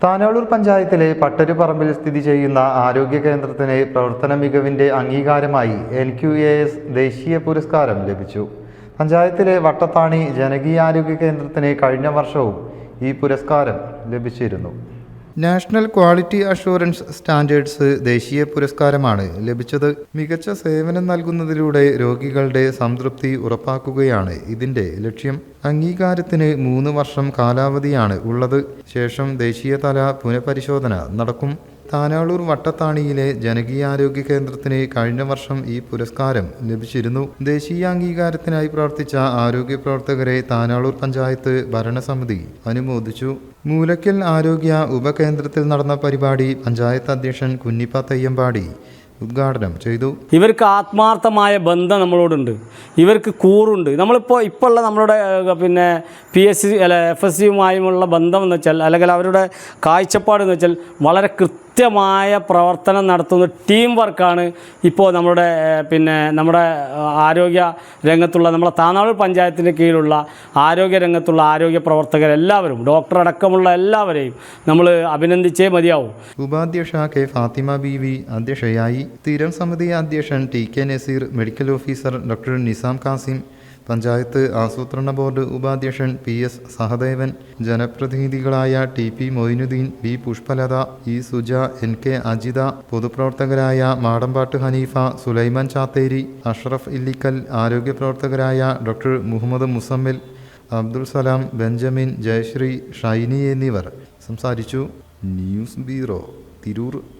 താനാളൂർ പഞ്ചായത്തിലെ പട്ടരുപറമ്പിൽ സ്ഥിതി ചെയ്യുന്ന ആരോഗ്യ കേന്ദ്രത്തിന് പ്രവർത്തന മികവിൻ്റെ അംഗീകാരമായി NQAS ദേശീയ പുരസ്കാരം ലഭിച്ചു. പഞ്ചായത്തിലെ വട്ടത്താണി ജനകീയാരോഗ്യ കേന്ദ്രത്തിന് കഴിഞ്ഞ വർഷവും ഈ പുരസ്കാരം ലഭിച്ചിരുന്നു. നാഷണൽ ക്വാളിറ്റി അഷുറൻസ് സ്റ്റാൻഡേർഡ്സ് ദേശീയ പുരസ്കാരമാണ് ലഭിച്ചത്. മികച്ച സേവനം നൽകുന്നതിലൂടെ രോഗികളുടെ സംതൃപ്തി ഉറപ്പാക്കുകയാണ് ഇതിൻ്റെ ലക്ഷ്യം. അംഗീകാരത്തിന് 3 വർഷം കാലാവധിയാണ് ഉള്ളത്. ശേഷം ദേശീയതല പുനഃപരിശോധന നടക്കും. താനാളൂർ വട്ടത്താണിയിലെ ജനകീയാരോഗ്യ കേന്ദ്രത്തിന് കഴിഞ്ഞ വർഷം ഈ പുരസ്കാരം ലഭിച്ചിരുന്നു. ദേശീയ അംഗീകാരത്തിനായി പ്രവർത്തിച്ച ആരോഗ്യ പ്രവർത്തകരെ താനാളൂർ പഞ്ചായത്ത് ഭരണസമിതി അനുമോദിച്ചു. മൂലക്കൽ ആരോഗ്യ ഉപകേന്ദ്രത്തിൽ നടന്ന പരിപാടി പഞ്ചായത്ത് അധ്യക്ഷൻ കുഞ്ഞിപ്പ തയ്യമ്പാടി ഉദ്ഘാടനം ചെയ്തു. ഇവർക്ക് ആത്മാർത്ഥമായ ബന്ധം നമ്മളോടുണ്ട്, ഇവർക്ക് കൂറുണ്ട്. ഇപ്പോൾ നമ്മളുടെ PSC FSCയുമായുമുള്ള ബന്ധം എന്ന് വെച്ചാൽ, അല്ലെങ്കിൽ അവരുടെ കാഴ്ചപ്പാട് എന്ന് വെച്ചാൽ വളരെ കൃത്യമായ പ്രവർത്തനം നടത്തുന്ന ടീം വർക്കാണ് ഇപ്പോൾ നമ്മുടെ ആരോഗ്യ രംഗത്തുള്ള നമ്മുടെ താനാളൂർ പഞ്ചായത്തിൻ്റെ കീഴിലുള്ള ആരോഗ്യ രംഗത്തുള്ള ആരോഗ്യ പ്രവർത്തകരെല്ലാവരും, ഡോക്ടർ അടക്കമുള്ള എല്ലാവരെയും നമ്മൾ അഭിനന്ദിച്ചേ മതിയാവും. ഉപാധ്യക്ഷ K. ഫാത്തിമ ബീവി അധ്യക്ഷയായി. സ്ഥിരം സമിതി അധ്യക്ഷൻ TK Nazeer, medical officer doctor Nizam Kasim, panchayat ആസൂത്രണ ബോർഡ് ഉപാധ്യക്ഷൻ PS Sahadevan, ജനപ്രതിനിധികളായ TP Moinuddin, B. Pushpalatha, E. Suja, NK Ajitha, പൊതുപ്രവർത്തകരായ Madampat Haneefa, Sulaiman Chatheri, Ashraf Illikkal, ആരോഗ്യ പ്രവർത്തകരായ ഡോക്ടർ മുഹമ്മദ് മുസമ്മിൽ, അബ്ദുൽ സലാം, ബെഞ്ചമിൻ, ജയശ്രീ, ഷൈനി എന്നിവർ സംസാരിച്ചു. News bureau, Tirur.